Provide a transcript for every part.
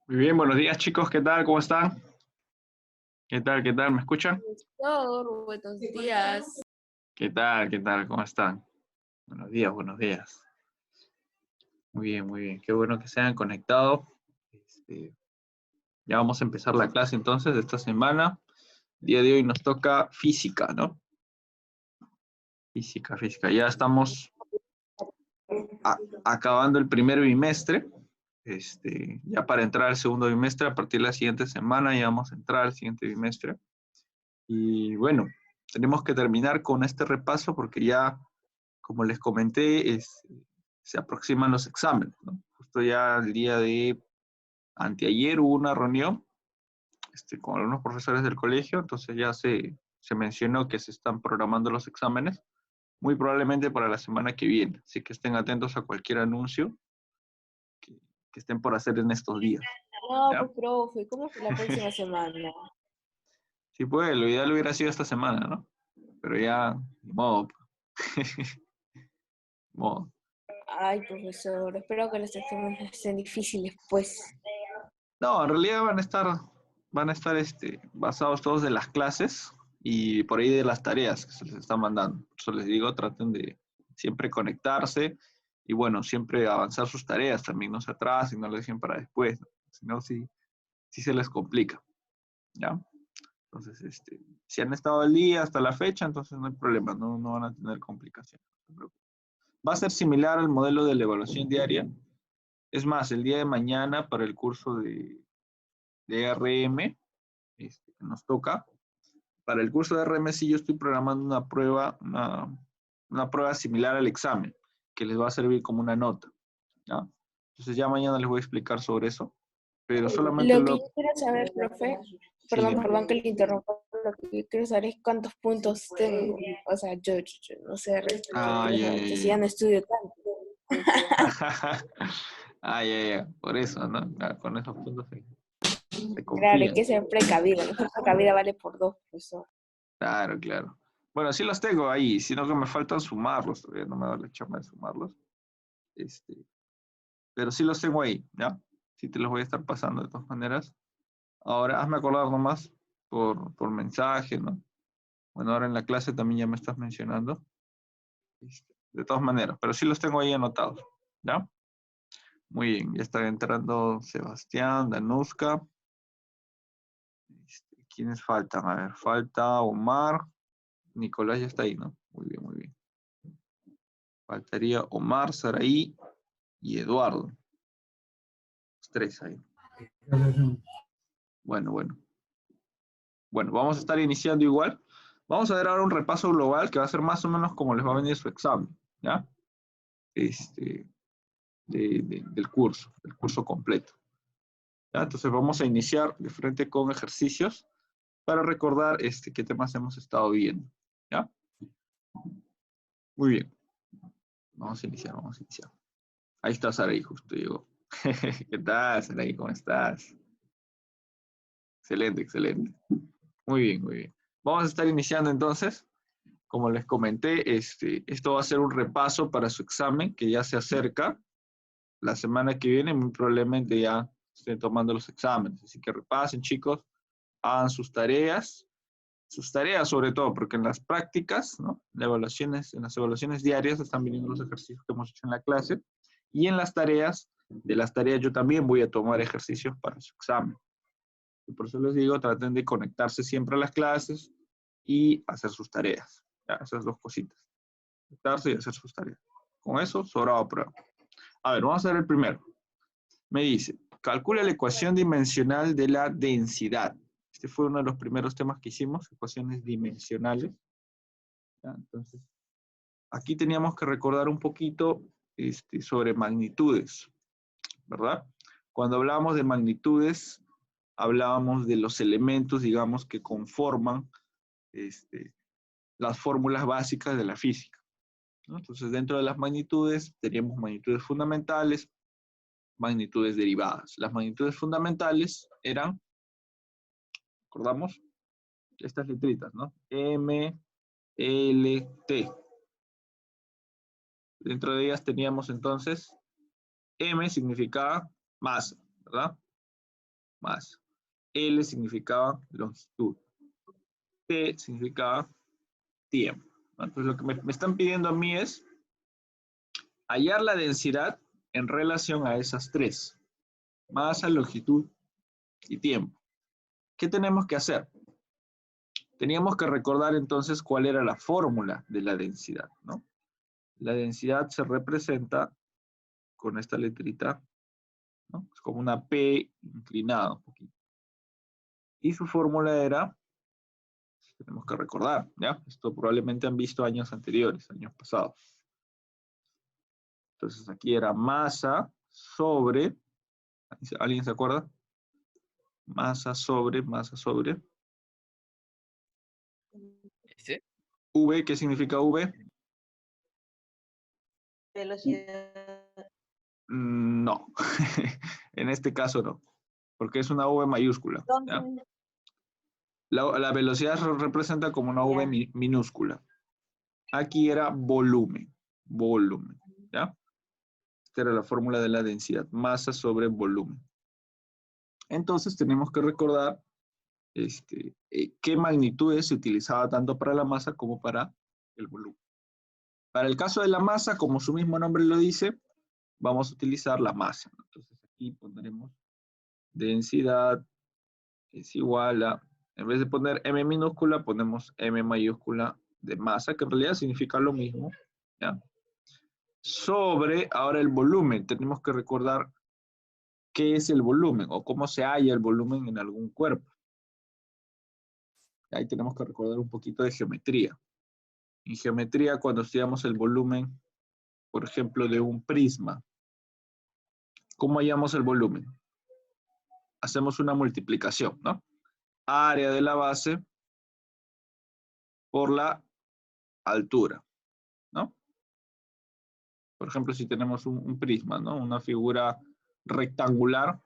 Muy bien, buenos días chicos, ¿qué tal? ¿Cómo están? ¿Qué tal? ¿Qué tal? ¿Me escuchan? Doctor, buenos días. ¿Qué tal? ¿Qué tal? ¿Cómo están? Buenos días, buenos días. Muy bien, muy bien. Qué bueno que se hayan conectado. Este, ya vamos a empezar la clase entonces de esta semana. El día de hoy nos toca física, ¿no? Física, física. Ya estamos acabando el primer bimestre. Ya para entrar al segundo bimestre, a partir de la siguiente semana ya vamos a entrar al siguiente bimestre. Y bueno, tenemos que terminar con este repaso porque ya, como les comenté, se aproximan los exámenes, ¿no? Justo ya el día de anteayer hubo una reunión con algunos profesores del colegio, entonces ya se mencionó que se están programando los exámenes, muy probablemente para la semana que viene, así que estén atentos a cualquier anuncio que, que estén por hacer en estos días, No, ¿ya? pues profe, ¿cómo que la próxima semana? Sí, pues, lo ideal hubiera sido esta semana, ¿no? Pero ya, ni modo, ni modo. Ay, profesor, espero que los exámenes no sean difíciles, pues. No, en realidad van a estar basados todos de las clases y por ahí de las tareas que se les están mandando. Por eso les digo, traten de siempre conectarse y bueno, siempre avanzar sus tareas también, no se atrasen, no lo dejen para después, ¿no? Si no, sí se les complica, ¿ya? Entonces, si han estado al día hasta la fecha, entonces no hay problema, no van a tener complicaciones. No se preocupen. Va a ser similar al modelo de la evaluación diaria. Es más, el día de mañana para el curso de RM, que nos toca. Para el curso de RM sí yo estoy programando una prueba similar al examen, que les va a servir como una nota, ¿ya? Entonces ya mañana les voy a explicar sobre eso, pero solamente Lo que yo quiero saber, profe, Sí, dime. perdón que le interrumpa, lo que yo quiero saber es cuántos puntos tengo. O sea, yo no sé respecto a Ah, otros ya, ya, años, y ya ya. no estudio tanto. Ah, ya, ya, por eso, ¿no? Ah, con esos puntos se Claro, hay confían. que ser precavido, ¿no? Precavida vale por dos, profesor. Claro, claro. Bueno, sí los tengo ahí, sino que me faltan sumarlos, todavía no me da la chamba de sumarlos. Este, pero sí los tengo ahí, ¿ya? Sí te los voy a estar pasando de todas maneras. Ahora, hazme acordar nomás por mensaje, ¿no? Bueno, ahora en la clase también ya me estás mencionando. De todas maneras, pero sí los tengo ahí anotados, ¿ya? Muy bien, ya está entrando Sebastián, Danuska. ¿Quiénes faltan? A ver, falta Omar. Nicolás ya está ahí, ¿no? Muy bien, muy bien. Faltaría Omar, Saraí y Eduardo. Los tres ahí. Bueno, bueno. Bueno, vamos a estar iniciando igual. Vamos a ver ahora un repaso global que va a ser más o menos como les va a venir su examen, ¿ya? Este, del curso completo, ¿ya? Entonces vamos a iniciar de frente con ejercicios para recordar qué temas hemos estado viendo, ¿ya? Muy bien, vamos a iniciar, vamos a iniciar. Ahí está Saraí, justo llegó. ¿Qué tal, Saraí? ¿Cómo estás? Excelente, excelente. Muy bien, muy bien. Vamos a estar iniciando entonces. Como les comenté, esto va a ser un repaso para su examen que ya se acerca. La semana que viene muy probablemente ya estén tomando los exámenes. Así que repasen, chicos, hagan sus tareas sobre todo, porque en las prácticas, ¿no? En las evaluaciones diarias están viniendo los ejercicios que hemos hecho en la clase. Y en las tareas, de las tareas yo también voy a tomar ejercicios para su examen. Y por eso les digo, traten de conectarse siempre a las clases y hacer sus tareas. Ya, esas dos cositas. Conectarse y hacer sus tareas. Con eso, sobrado prueba. A ver, vamos a ver el primero. Me dice, calcula la ecuación dimensional de la densidad. Este fue uno de los primeros temas que hicimos, ecuaciones dimensionales. ¿Ya? Entonces, aquí teníamos que recordar un poquito sobre magnitudes, ¿verdad? Cuando hablábamos de magnitudes, hablábamos de los elementos, digamos, que conforman este, las fórmulas básicas de la física, ¿no? Entonces, dentro de las magnitudes, teníamos magnitudes fundamentales, magnitudes derivadas. Las magnitudes fundamentales eran, recordamos, estas letritas, ¿no? M, L, T. Dentro de ellas teníamos entonces, M significaba masa, ¿verdad? masa. L significaba longitud. T significaba tiempo. ¿No? Entonces lo que me están pidiendo a mí es hallar la densidad en relación a esas tres. Masa, longitud y tiempo. ¿Qué tenemos que hacer? Teníamos que recordar entonces cuál era la fórmula de la densidad, ¿no? La densidad se representa con esta letrita, ¿no? Es como una P inclinada un poquito. Y su fórmula era, tenemos que recordar, ¿ya? Esto probablemente han visto años anteriores, años pasados. Entonces aquí era masa sobre, ¿alguien se acuerda? Masa sobre. ¿Sí? V, ¿qué significa V? Velocidad. No, en este caso no, porque es una V mayúscula. ¿Ya? La velocidad se representa como una V minúscula. Aquí era volumen, ¿ya? Esta era la fórmula de la densidad, masa sobre volumen. Entonces tenemos que recordar qué magnitudes se utilizaba tanto para la masa como para el volumen. Para el caso de la masa, como su mismo nombre lo dice, vamos a utilizar la masa. Entonces aquí pondremos densidad es igual a, en vez de poner M minúscula, ponemos M mayúscula de masa, que en realidad significa lo mismo, ¿ya? Sobre, ahora el volumen. Tenemos que recordar qué es el volumen o cómo se halla el volumen en algún cuerpo. Ahí tenemos que recordar un poquito de geometría. En geometría, cuando estudiamos el volumen, por ejemplo, de un prisma, ¿cómo hallamos el volumen? Hacemos una multiplicación, ¿no? Área de la base por la altura, ¿no? Por ejemplo, si tenemos un prisma, ¿no? Una figura rectangular,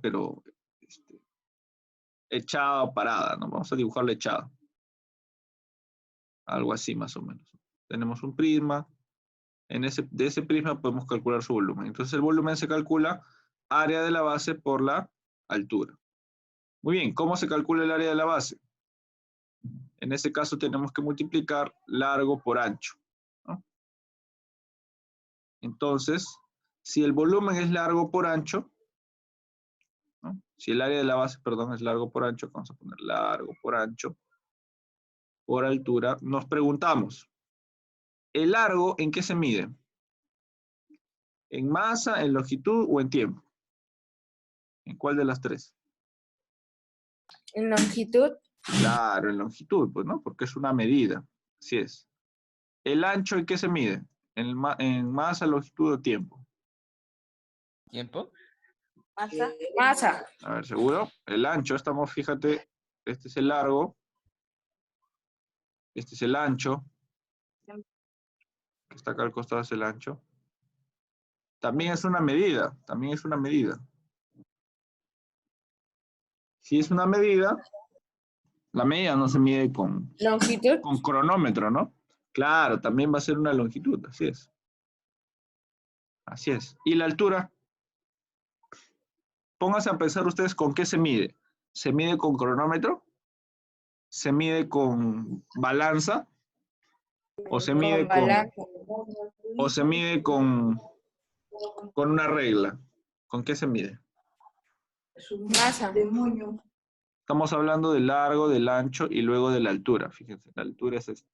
pero echada o parada, ¿no? Vamos a dibujarla echada. Algo así más o menos. Tenemos un prisma, de ese prisma podemos calcular su volumen. Entonces el volumen se calcula área de la base por la altura. Muy bien, ¿cómo se calcula el área de la base? En ese caso tenemos que multiplicar largo por ancho, ¿no? Entonces, si el volumen es largo por ancho, ¿no? Si el área de la base, perdón, es largo por ancho, vamos a poner largo por ancho, por altura, nos preguntamos, ¿el largo en qué se mide? ¿En masa, en longitud o en tiempo? ¿En cuál de las tres? En longitud, Claro, en longitud, pues, ¿no? Porque es una medida, así es. ¿El ancho en qué se mide? ¿En masa, longitud o tiempo? ¿Tiempo? Masa. masa, A ver, ¿seguro? El ancho, estamos, fíjate, este es el largo, este es el ancho, que está acá al costado es el ancho. También es una medida, también es una medida. Si es una medida, la medida no se mide con longitud, cronómetro, ¿no? Claro, también va a ser una longitud, así es. Así es. ¿Y la altura? Pónganse a pensar ustedes con qué se mide. ¿Se mide con cronómetro? ¿Se mide con balanza? ¿O se mide con balanza, con una regla? ¿Con qué se mide? masa, Estamos hablando del largo, del ancho y luego de la altura. Fíjense, la altura es esta.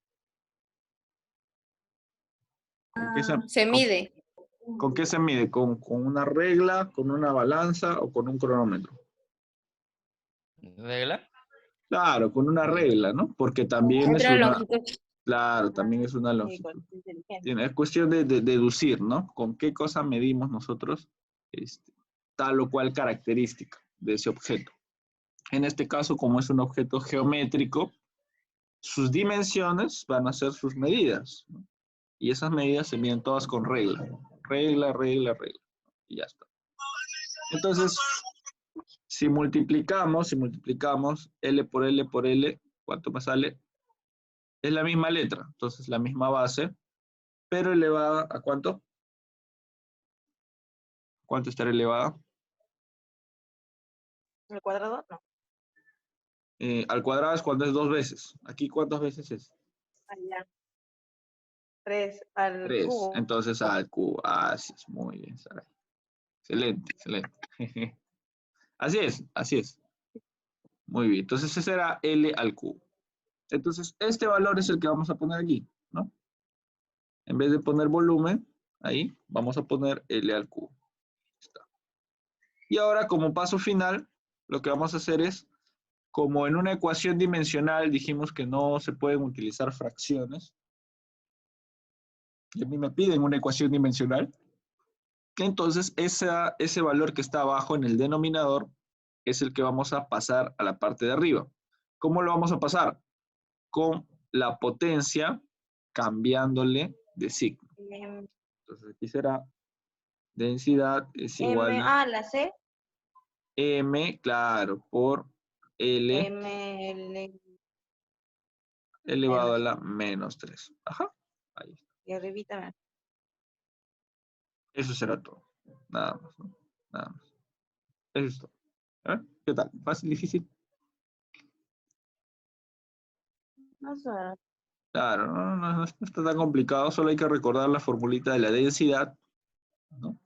¿Con qué se mide, ¿Con qué se mide? ¿Con una regla, con una balanza o con un cronómetro? ¿Regla? Claro, con una regla, ¿no? Porque también es otra una, longitud, claro, también es una longitud. Es cuestión de deducir, ¿no? ¿Con qué cosa medimos nosotros tal o cual característica de ese objeto? En este caso, como es un objeto geométrico, sus dimensiones van a ser sus medidas, ¿no? Y esas medidas se miden todas con regla. Regla, regla, regla. Y ya está. Entonces, si multiplicamos L por L por L, ¿cuánto me sale? Es la misma letra, entonces la misma base, pero elevada ¿a cuánto? ¿Cuánto estará elevada? ¿El cuadrado? No. Al cuadrado es cuando es 2 veces. Aquí, ¿cuántas veces es? Allá. 3 al 3. cubo. Entonces al cubo. Así es, muy bien, Saray. Excelente, excelente. Así es, así es. Muy bien, entonces ese era L al cubo. Entonces este valor es el que vamos a poner aquí, ¿no? En vez de poner volumen, ahí vamos a poner L al cubo. Está. Y ahora como paso final, lo que vamos a hacer es, como en una ecuación dimensional dijimos que no se pueden utilizar fracciones, y a mí me piden una ecuación dimensional, entonces ese valor que está abajo en el denominador es el que vamos a pasar a la parte de arriba. ¿Cómo lo vamos a pasar? Con la potencia cambiándole de signo. Entonces aquí será densidad es igual a La C. M, claro, por L L. elevado a la menos 3. Ajá, ahí está. Y arribita. Eso será todo. Nada más, ¿no? Nada más. Eso es todo. ¿Eh? ¿Qué tal? ¿Fácil, difícil? No sé. Claro, no está tan complicado, solo hay que recordar la formulita de la densidad, ¿no?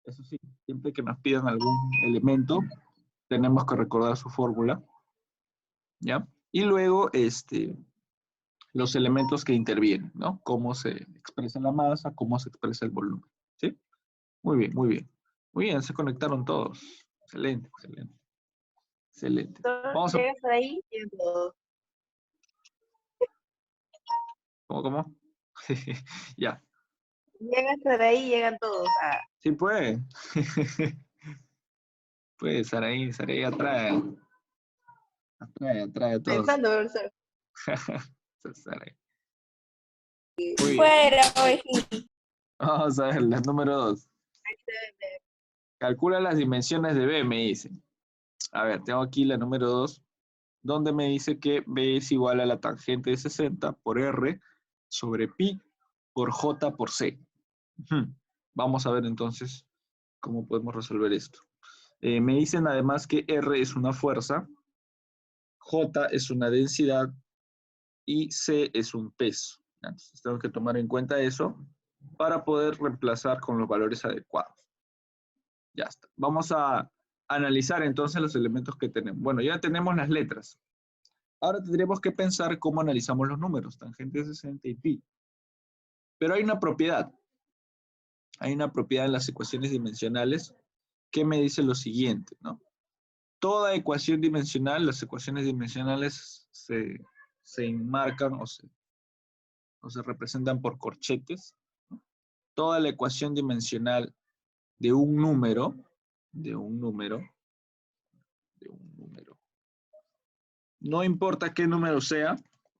Eso sí, siempre que nos pidan algún elemento, tenemos que recordar su fórmula, ¿ya? Y luego, los elementos que intervienen, ¿no? Cómo se expresa la masa, cómo se expresa el volumen, ¿sí? Muy bien, muy bien. Muy bien, se conectaron todos. Excelente, excelente. Excelente. Vamos a... Llegas ahí y todo. ¿Cómo? Ya. Llegas por ahí y llegan todos. Sí puede. Puede, Saraí atrae. Atrae a todos. Pensando, profesor. Saraí. Muy bien. Fuera, ovejita. Vamos a ver, la número 2. Calcula las dimensiones de B, me dicen. A ver, tengo aquí la número 2, donde me dice que B es igual a la tangente de 60 por R sobre pi por J por C. Vamos a ver entonces cómo podemos resolver esto. Me dicen además que R es una fuerza, J es una densidad y C es un peso. Entonces tengo que tomar en cuenta eso para poder reemplazar con los valores adecuados. Ya está. Vamos a analizar entonces los elementos que tenemos. Bueno, ya tenemos las letras. Ahora tendríamos que pensar cómo analizamos los números, tangente 60 y pi. Pero hay una propiedad. Hay una propiedad en las ecuaciones dimensionales que me dice lo siguiente, ¿no? Toda ecuación dimensional, las ecuaciones dimensionales se enmarcan o se representan por corchetes, ¿no? Toda la ecuación dimensional de un número, no importa qué número sea,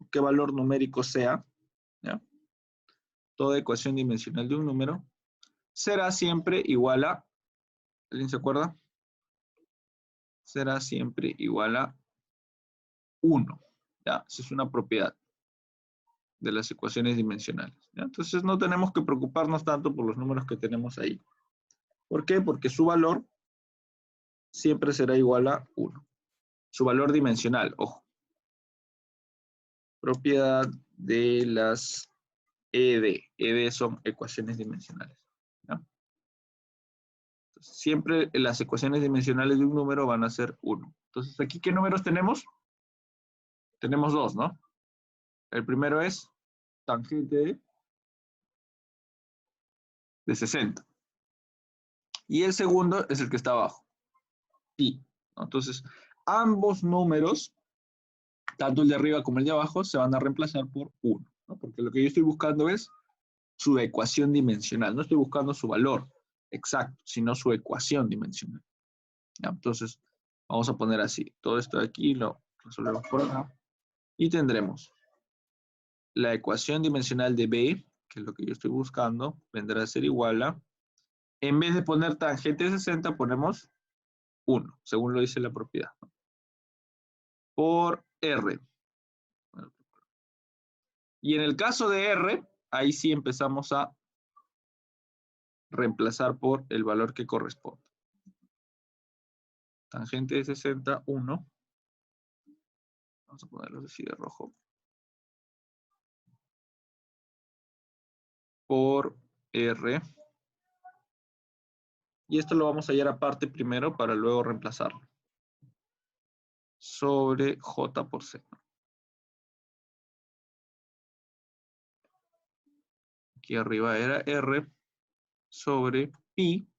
qué valor numérico sea, ¿ya? Toda ecuación dimensional de un número será siempre igual a, ¿alguien se acuerda? Será siempre igual a 1, ¿ya? Esa es una propiedad de las ecuaciones dimensionales, ¿ya? Entonces no tenemos que preocuparnos tanto por los números que tenemos ahí. ¿Por qué? Porque su valor siempre será igual a 1. Su valor dimensional, ojo. Propiedad de las ED. ED son ecuaciones dimensionales, ¿ya? Entonces, siempre las ecuaciones dimensionales de un número van a ser 1. Entonces, ¿aquí qué números tenemos? Tenemos 2, ¿no? El primero es tangente de 60. Y el segundo es el que está abajo, pi, ¿no? Entonces, ambos números, tanto el de arriba como el de abajo, se van a reemplazar por 1, ¿no? Porque lo que yo estoy buscando es su ecuación dimensional. No estoy buscando su valor exacto, sino su ecuación dimensional, ¿ya? Entonces, vamos a poner así. Todo esto de aquí lo resolvemos por acá. Y tendremos la ecuación dimensional de B, que es lo que yo estoy buscando, vendrá a ser igual a, en vez de poner tangente de 60, ponemos 1, según lo dice la propiedad, ¿no? Por R. Y en el caso de R, ahí sí empezamos a reemplazar por el valor que corresponde. Tangente de 60, 1. Vamos a ponerlo así de rojo. Por R. Y esto lo vamos a hallar aparte primero para luego reemplazarlo. Sobre J por C. Aquí arriba era R sobre pi.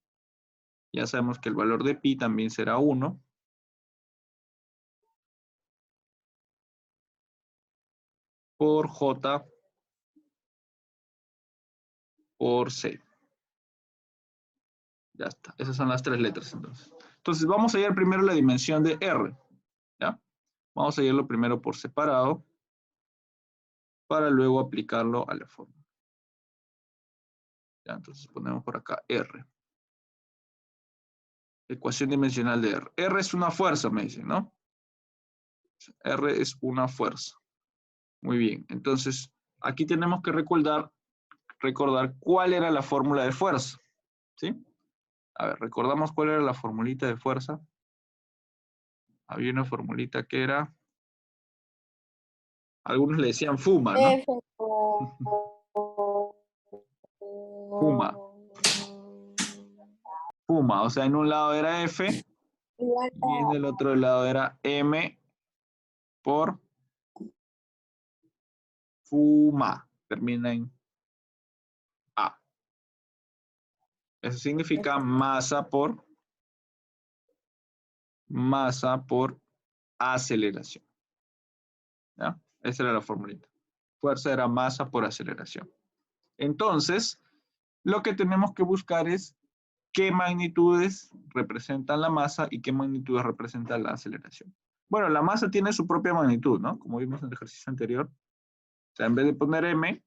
Ya sabemos que el valor de pi también será 1. Por J por C. Ya está. Esas son las 3 letras entonces. Entonces vamos a hallar primero la dimensión de R. ¿Ya? Vamos a hallarlo primero por separado para luego aplicarlo a la fórmula. Ya, entonces ponemos por acá R. Ecuación dimensional de R. R es una fuerza, me dicen, ¿no? R es una fuerza. Muy bien. Entonces, aquí tenemos que recordar cuál era la fórmula de fuerza. ¿Sí? A ver, recordamos cuál era la formulita de fuerza. Había una formulita que era... Algunos le decían fuma, ¿no? F Fuma. Fuma. O sea, en un lado era F igual y en el otro lado era M por fuma. Termina en A. Eso significa masa por aceleración. ¿Ya? Esa era la formulita. Fuerza era masa por aceleración. Entonces, lo que tenemos que buscar es qué magnitudes representan la masa y qué magnitudes representan la aceleración. Bueno, la masa tiene su propia magnitud, ¿no? Como vimos en el ejercicio anterior. O sea, en vez de poner M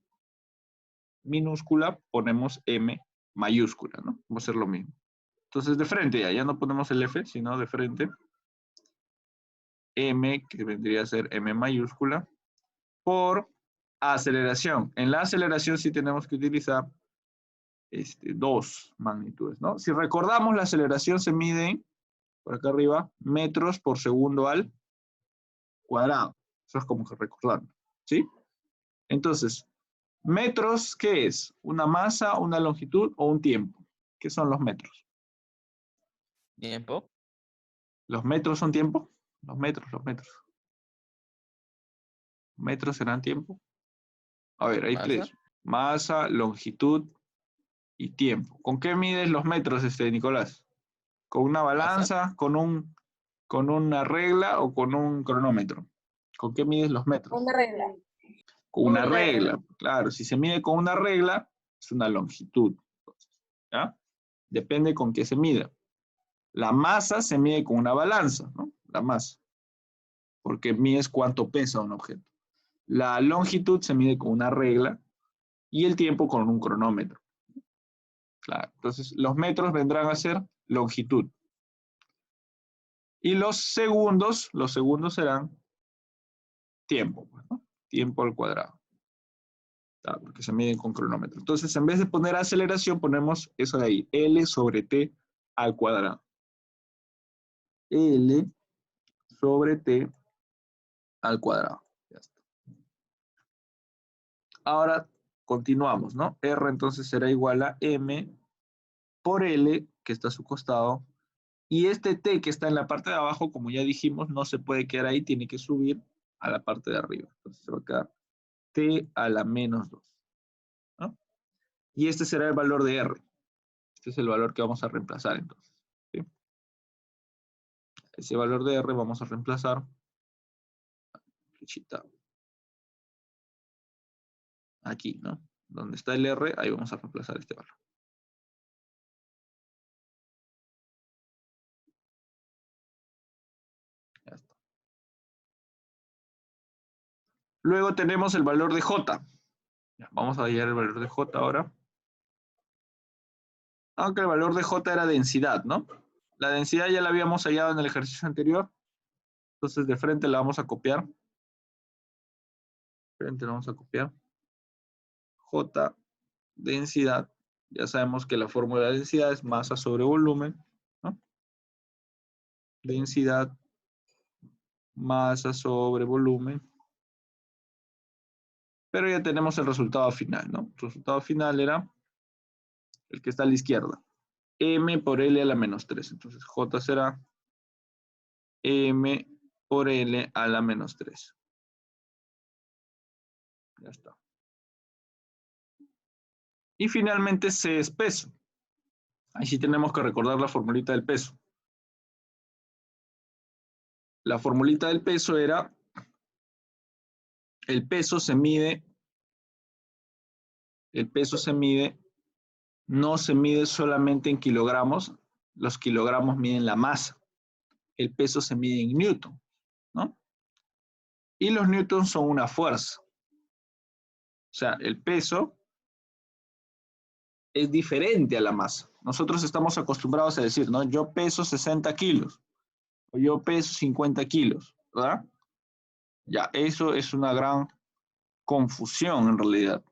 minúscula, ponemos M mayúscula, ¿no? Vamos a hacer lo mismo. Entonces, de frente ya no ponemos el F, sino de frente. M, que vendría a ser M mayúscula, por aceleración. En la aceleración sí tenemos que utilizar dos magnitudes, ¿no? Si recordamos, la aceleración se mide, por acá arriba, metros por segundo al cuadrado. Eso es como que recordando, ¿sí? Entonces, metros, ¿qué es? ¿Una masa, una longitud o un tiempo? ¿Qué son los metros? Tiempo. ¿Los metros son tiempo? Los metros. ¿Metros serán tiempo? A ver, hay Masa. 3. Masa, longitud y tiempo. ¿Con qué mides los metros, Nicolás? ¿Con una balanza, con una regla o con un cronómetro? ¿Con qué mides los metros? una regla. Con una Una regla. Claro, si se mide con una regla, es una longitud. ¿Ya? Depende con qué se mida. La masa se mide con una balanza, ¿no? La masa. Porque mides cuánto pesa un objeto. La longitud se mide con una regla y el tiempo con un cronómetro. Claro, entonces los metros vendrán a ser longitud. Y los segundos serán tiempo, ¿no? Tiempo al cuadrado. Claro, porque se miden con cronómetro. Entonces, en vez de poner aceleración, ponemos eso de ahí, L sobre T al cuadrado. L sobre T al cuadrado. Ya está. Ahora continuamos, ¿no? R entonces será igual a M por L, que está a su costado, y este T que está en la parte de abajo, como ya dijimos, no se puede quedar ahí, tiene que subir a la parte de arriba. Entonces se va a quedar T a la menos 2. ¿No? Y este será el valor de R. Este es el valor que vamos a reemplazar entonces. ¿Sí? Ese valor de R vamos a reemplazar. Aquí, ¿no? Donde está el R, ahí vamos a reemplazar este valor. Ya está. Luego tenemos el valor de J. Ya, vamos a hallar el valor de J ahora. Aunque el valor de J era densidad, ¿no? La densidad ya la habíamos hallado en el ejercicio anterior. Entonces de frente la vamos a copiar. De frente la vamos a copiar. J, densidad. Ya sabemos que la fórmula de densidad es masa sobre volumen, ¿no? densidad, masa sobre volumen. Pero ya tenemos el resultado final, ¿no? El resultado final era el que está a la izquierda. M por L a la menos 3. Entonces, J será M por L a la menos 3. Ya está. Y finalmente C es peso. Ahí sí tenemos que recordar la formulita del peso. La formulita del peso era, el peso se mide, no se mide solamente en kilogramos, los kilogramos miden la masa. El peso se mide en newton, ¿no? Y los newtons son una fuerza. O sea, el peso es diferente a la masa. Nosotros estamos acostumbrados a decir, ¿no? Yo peso 60 kilos o yo peso 50 kilos, ¿verdad? Ya, eso es una gran confusión en realidad.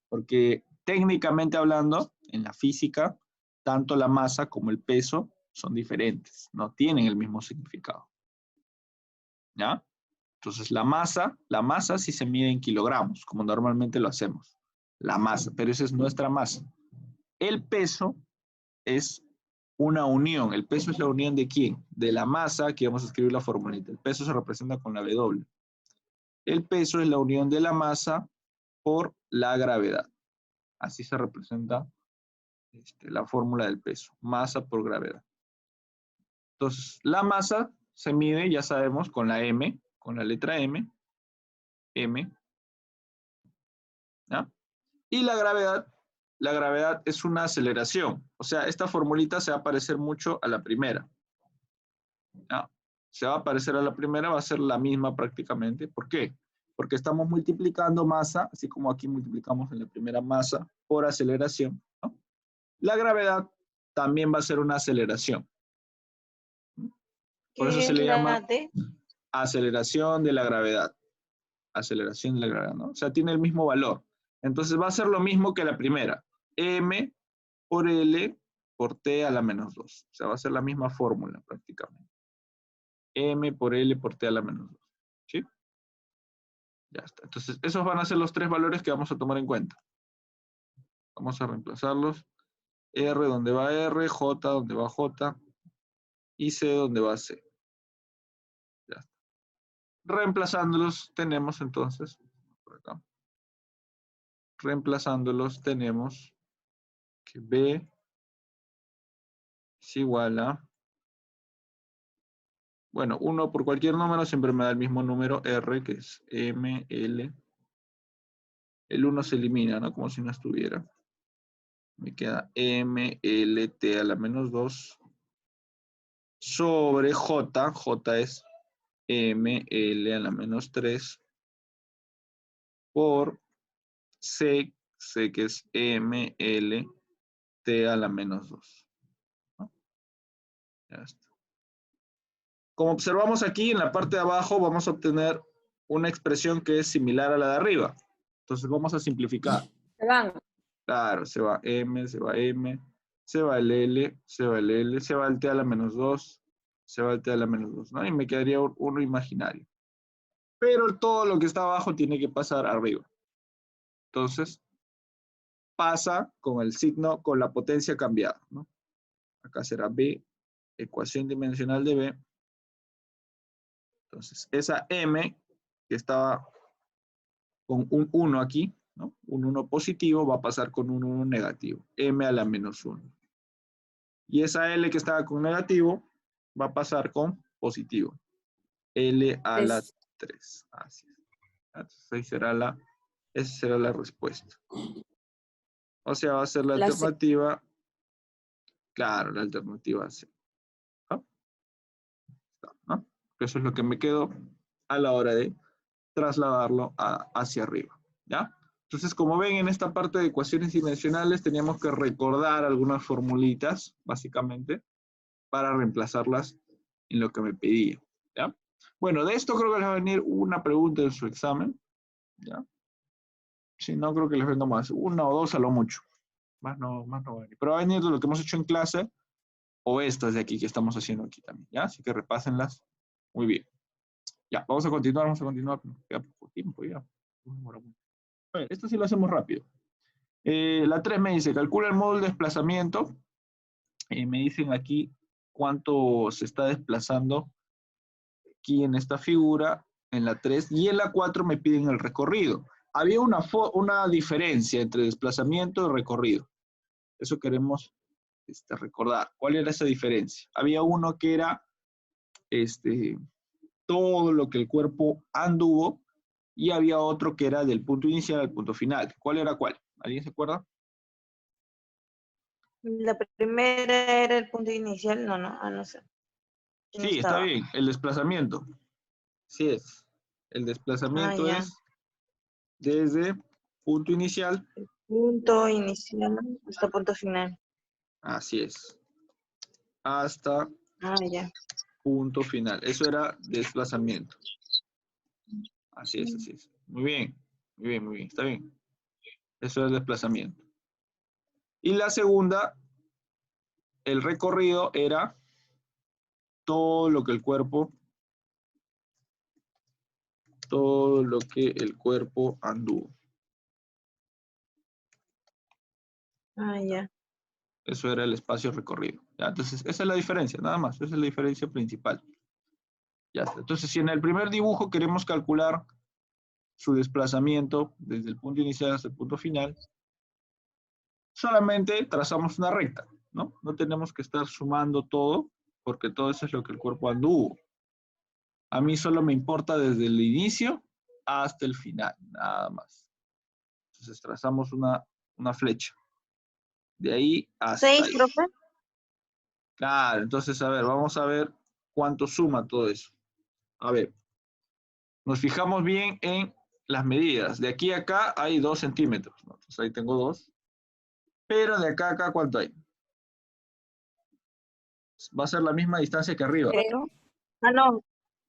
Porque técnicamente hablando, en la física, tanto la masa como el peso son diferentes, no tienen el mismo significado. ¿Ya? Entonces la masa sí se mide en kilogramos, como normalmente lo hacemos. La masa, pero esa es nuestra masa. El peso es una unión. ¿El peso es la unión de quién? De la masa, aquí vamos a escribir la formulita. El peso se representa con la W. El peso es la unión de la masa por la gravedad. Así se representa la fórmula del peso. Masa por gravedad. Entonces, la masa se mide, ya sabemos, con la M, con la letra M. ¿Ya? Y la gravedad es una aceleración. O sea, esta formulita se va a parecer mucho a la primera. ¿Ya? Se va a parecer a la primera, va a ser la misma prácticamente. ¿Por qué? Porque estamos multiplicando masa, así como aquí multiplicamos en la primera masa por aceleración, ¿no? La gravedad también va a ser una aceleración. Por eso se le llama aceleración de la gravedad. Aceleración de la gravedad, ¿no? O sea, tiene el mismo valor. Entonces va a ser lo mismo que la primera. M por L por T a la menos 2. O sea, va a ser la misma fórmula prácticamente. M por L por T a la menos 2. ¿Sí? Ya está. Entonces, esos van a ser los tres valores que vamos a tomar en cuenta. Vamos a reemplazarlos. R donde va R, J donde va J y C donde va C. Ya está. Reemplazándolos tenemos entonces, por acá. Reemplazándolos tenemos que B es igual a, bueno, 1 por cualquier número siempre me da el mismo número R, que es M, L. El 1 se elimina, ¿no? Como si no estuviera. Me queda M, L, T a la menos 2 sobre J. J es M, L a la menos 3 por C, C que es M, L, T a la menos 2. ¿No? Ya está. Como observamos aquí, en la parte de abajo vamos a obtener una expresión que es similar a la de arriba. Entonces vamos a simplificar. Se van. Claro, se va M, se va M, se va el L, se va el L, se va el T a la menos 2, se va el T a la menos 2, ¿no? Y me quedaría uno imaginario. Pero todo lo que está abajo tiene que pasar arriba. Entonces, pasa con el signo, con la potencia cambiada, ¿no? Acá será B, ecuación dimensional de B. Entonces, esa M que estaba con un 1 aquí, ¿no? Un 1 positivo va a pasar con un 1 negativo, M a la menos 1. Y esa L que estaba con negativo va a pasar con positivo, L a la 3. Así es. Entonces, esa será la respuesta. O sea, va a ser la alternativa. Claro, la alternativa C. ¿No? ¿No? Eso es lo que me quedó a la hora de trasladarlo hacia arriba. ¿Ya? Entonces, como ven, en esta parte de ecuaciones dimensionales teníamos que recordar algunas formulitas, básicamente, para reemplazarlas en lo que me pedía. ¿Ya? Bueno, de esto creo que les va a venir una pregunta en su examen. ¿Ya? Sí, no creo que les venga más. Una o dos a lo mucho. Más no va a venir. Pero va a venir de lo que hemos hecho en clase o estas de aquí que estamos haciendo aquí también, ¿ya? Así que repásenlas muy bien. Ya, vamos a continuar, queda poco tiempo ya. A ver, esto sí lo hacemos rápido. La 3 me dice, calcula el módulo de desplazamiento. Me dicen aquí cuánto se está desplazando aquí en esta figura, en la 3, y en la 4 me piden el recorrido. Había una diferencia entre desplazamiento y recorrido. Eso queremos recordar. ¿Cuál era esa diferencia? Había uno que era todo lo que el cuerpo anduvo, y había otro que era del punto inicial al punto final. ¿Cuál era cuál? ¿Alguien se acuerda? La primera era el punto inicial, no sé. ¿Quién Sí, está estaba? bien, el desplazamiento. Sí es. El desplazamiento ya. es desde punto inicial. Punto inicial hasta punto final. Así es. Hasta Ya. punto final. Eso era desplazamiento. Así es, así es. Muy bien, muy bien, muy bien. Está bien. Eso es desplazamiento. Y la segunda, el recorrido era todo lo que el cuerpo anduvo. Ya. Eso era el espacio recorrido. ¿Ya? Entonces, esa es la diferencia, nada más. Esa es la diferencia principal. Ya está. Entonces, si en el primer dibujo queremos calcular su desplazamiento desde el punto inicial hasta el punto final, solamente trazamos una recta, ¿no? No tenemos que estar sumando todo, porque todo eso es lo que el cuerpo anduvo. A mí solo me importa desde el inicio hasta el final, nada más. Entonces trazamos una flecha. De ahí hasta 6, ahí. profe. Claro, entonces, a ver, vamos a ver cuánto suma todo eso. A ver, nos fijamos bien en las medidas. De aquí a acá hay 2 centímetros, ¿no? Entonces ahí tengo 2. Pero de acá a acá, ¿cuánto hay? Va a ser la misma distancia que arriba. Creo. No.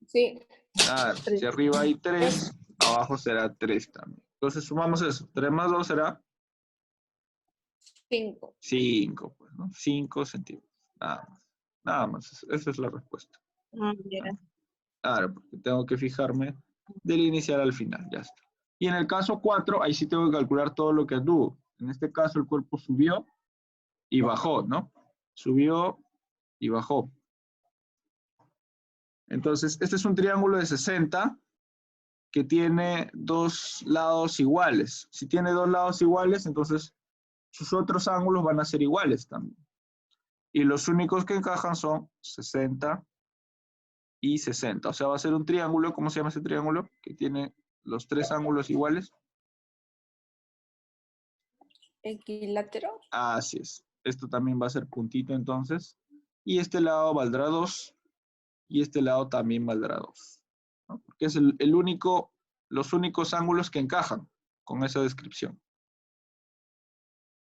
Sí. Claro, si arriba hay 3, abajo será 3 también. Entonces sumamos eso. 3 más 2 será 5. 5, pues, ¿no? 5 centímetros. Nada más. Nada más. Esa es la respuesta. Ya. Claro, porque tengo que fijarme del inicial al final. Ya está. Y en el caso 4, ahí sí tengo que calcular todo lo que anduvo. En este caso el cuerpo subió y bajó, ¿no? Subió y bajó. Entonces, este es un triángulo de 60 que tiene 2 lados iguales. Si tiene 2 lados iguales, entonces sus otros ángulos van a ser iguales también. Y los únicos que encajan son 60 y 60. O sea, va a ser un triángulo. ¿Cómo se llama ese triángulo? Que tiene los 3 ángulos iguales. Equilátero. Así es. Esto también va a ser puntito entonces. Y este lado valdrá 2. Y este lado también valdrá 2. ¿No? Porque es los únicos ángulos que encajan con esa descripción.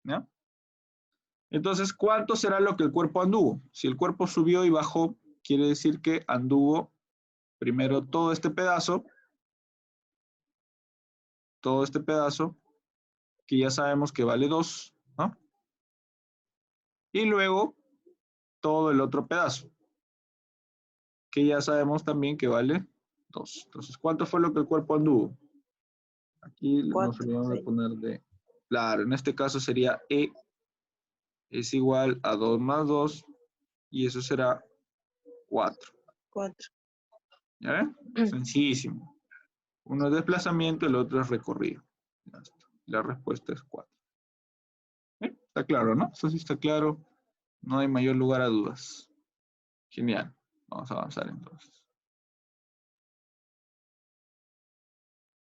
¿Ya? Entonces, ¿cuánto será lo que el cuerpo anduvo? Si el cuerpo subió y bajó, quiere decir que anduvo primero todo este pedazo, que ya sabemos que vale 2, ¿no? Y luego todo el otro pedazo, que ya sabemos también que vale 2. Entonces, ¿cuánto fue lo que el cuerpo anduvo? Aquí nos olvidamos de poner de... Claro, en este caso sería E es igual a 2 más 2, y eso será 4. 4. ¿Ya ven? Sencillísimo. Uno es desplazamiento, el otro es recorrido. Ya está. La respuesta es 4. Está claro, ¿no? Eso sí está claro. No hay mayor lugar a dudas. Genial. Vamos a avanzar entonces.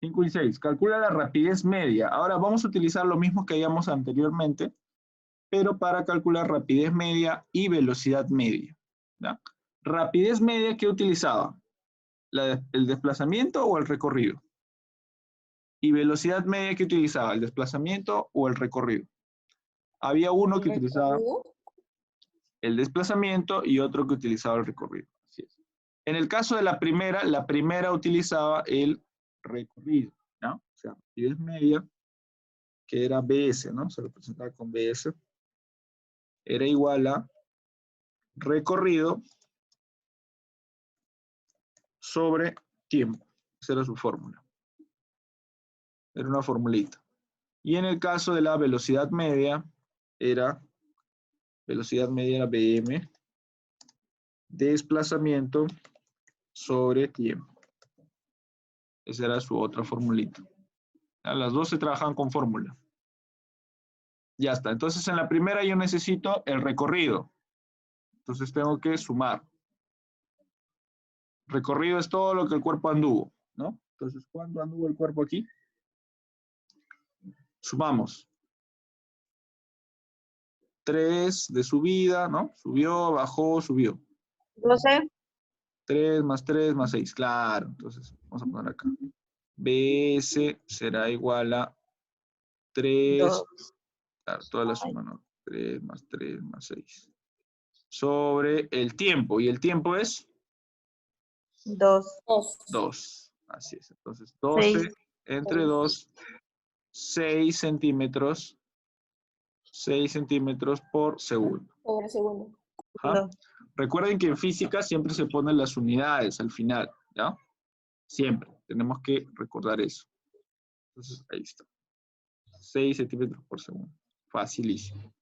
5 y 6. Calcula la rapidez media. Ahora vamos a utilizar lo mismo que habíamos anteriormente, pero para calcular rapidez media y velocidad media. ¿Ya? Rapidez media, ¿qué utilizaba? ¿El desplazamiento o el recorrido? Y velocidad media, ¿qué utilizaba? ¿El desplazamiento o el recorrido? Había uno que utilizaba el desplazamiento y otro que utilizaba el recorrido. Así es. En el caso de la primera utilizaba el recorrido, ¿no? O sea, rapidez media, que era BS, ¿no? Se representaba con BS, era igual a recorrido sobre tiempo. Esa era su fórmula. Era una formulita. Y en el caso de la velocidad media, era BM, desplazamiento sobre tiempo. Esa era su otra formulita. Las dos se trabajan con fórmula. Ya está. Entonces, en la primera yo necesito el recorrido. Entonces, tengo que sumar. Recorrido es todo lo que el cuerpo anduvo, ¿no? Entonces, ¿cuánto anduvo el cuerpo aquí? Sumamos. 3 de subida, ¿no? Subió, bajó, subió. 12. 3 más 3 más 6. Claro. Entonces, vamos a poner acá. BS será igual a 3. 2. Claro, toda la suma, ¿no? 3 más 6. Sobre el tiempo. ¿Y el tiempo es? 2. 2. Así es. Entonces, 12 6. entre 2, 6 centímetros. 6 centímetros por segundo. Sobre segundo. Ajá. Recuerden que en física siempre se ponen las unidades al final, ¿ya? Siempre. Tenemos que recordar eso. Entonces, ahí está. 6 centímetros por segundo. Facilísimo.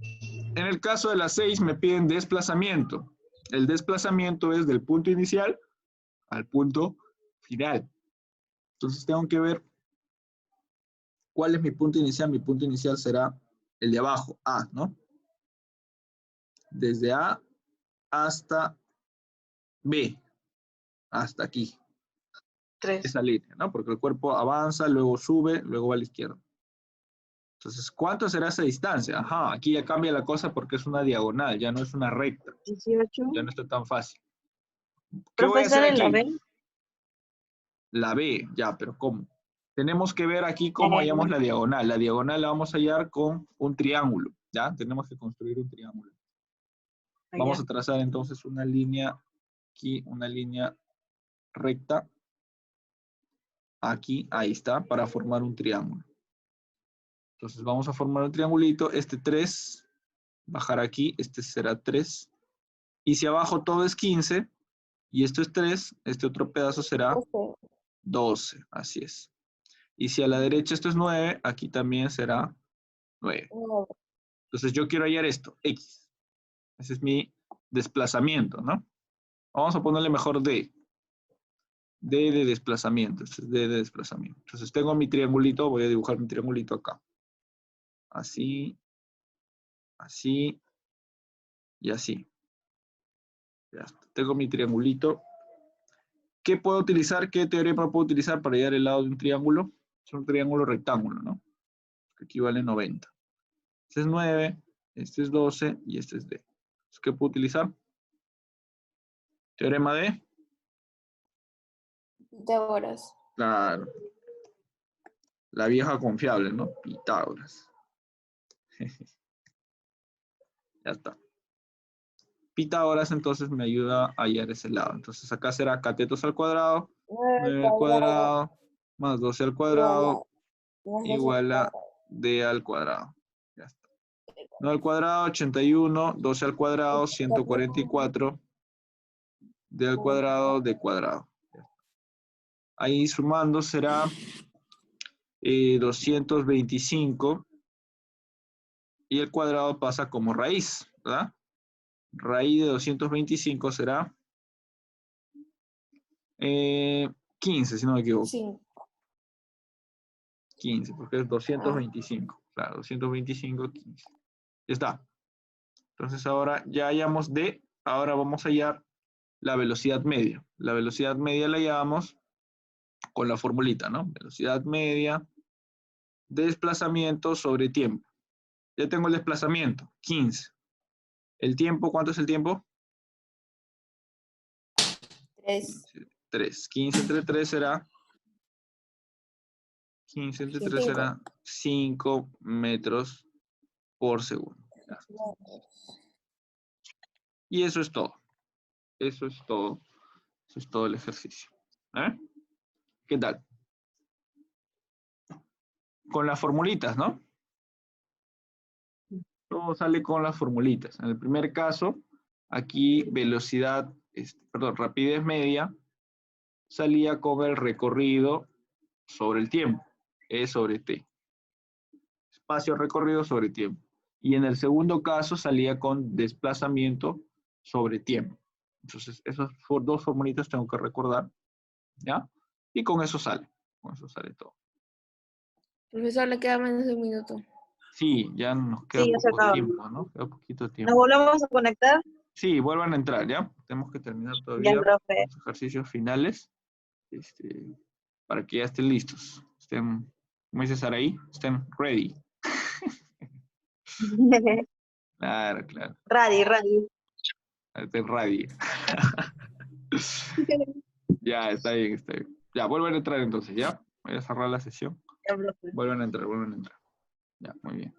En el caso de las 6 me piden desplazamiento. El desplazamiento es del punto inicial al punto final. Entonces tengo que ver cuál es mi punto inicial. Mi punto inicial será el de abajo, A, ¿no? Desde A hasta B, hasta aquí. 3. Esa línea, ¿no? Porque el cuerpo avanza, luego sube, luego va a la izquierda. Entonces, ¿cuánto será esa distancia? Ajá, aquí ya cambia la cosa porque es una diagonal, ya no es una recta. 18. Ya no está tan fácil. ¿Qué voy a Profesor, hacer ¿en la aquí? B? La B, ya, pero ¿cómo? Tenemos que ver aquí cómo hallamos la diagonal. La diagonal la vamos a hallar con un triángulo, ¿ya? Tenemos que construir un triángulo. Vamos a trazar entonces una línea aquí, una línea recta. Aquí, ahí está, para formar un triángulo. Entonces vamos a formar un triangulito. Este 3, bajar aquí, este será 3. Y si abajo todo es 15, y esto es 3, este otro pedazo será 12, así es. Y si a la derecha esto es 9, aquí también será 9. Entonces yo quiero hallar esto, X. Ese es mi desplazamiento, ¿no? Vamos a ponerle mejor D. D de desplazamiento. Este es D de desplazamiento. Entonces tengo mi triangulito, voy a dibujar mi triangulito acá. Así, así y así. Ya está. Tengo mi triangulito. ¿Qué puedo utilizar? ¿Qué teorema puedo utilizar para hallar el lado de un triángulo? Es un triángulo rectángulo, ¿no? Que equivale a 90. Este es 9, este es 12 y este es D. ¿Qué puedo utilizar? Teorema de Pitágoras. Claro. La vieja confiable, ¿no? Pitágoras. Ya está. Pitágoras entonces me ayuda a hallar ese lado. Entonces acá será catetos al cuadrado, 9 al cuadrado, más 12 al cuadrado, igual a D al cuadrado. Ya está. 9 al cuadrado, 81, 12 al cuadrado, 144, D al cuadrado, D cuadrado. Ahí sumando será 225 y el cuadrado pasa como raíz, ¿verdad? Raíz de 225 será 15, si no me equivoco. Sí. 15, porque es 225. Claro, 225, 15. Ya está. Entonces ahora ya hallamos D, ahora vamos a hallar la velocidad media. La velocidad media la hallamos con la formulita, ¿no? Velocidad media, desplazamiento sobre tiempo. Ya tengo el desplazamiento, 15. ¿El tiempo, cuánto es el tiempo? 3. 3. 15 entre 3 será 15 entre 3 será 5 metros por segundo. Y eso es todo. Eso es todo. Eso es todo el ejercicio. ¿Eh? ¿Qué tal? Con las formulitas, ¿no? Todo sale con las formulitas. En el primer caso, Aquí velocidad, perdón, rapidez media salía con el recorrido sobre el tiempo, E sobre T. Espacio recorrido sobre tiempo. Y en el segundo caso salía con desplazamiento sobre tiempo. Entonces, esas dos formulitas tengo que recordar, ¿ya? Y con eso sale todo. Profesor, le queda menos de un minuto. Sí, ya nos queda Sí, ya se poco acaba. tiempo, ¿no? Queda poquito ¿Nos tiempo. volvemos a conectar? Sí, vuelvan a entrar, ¿ya? Tenemos que terminar Ya, todavía profe. los ejercicios finales, para que ya estén listos. Estén, como dice Saraí, estén ready. Claro, claro. Radi. Estén ready. Ya, está bien, está bien. Ya, vuelvan a entrar entonces, ¿ya? Voy a cerrar la sesión. Ya, profe. Vuelvan a entrar. Ya, muy bien.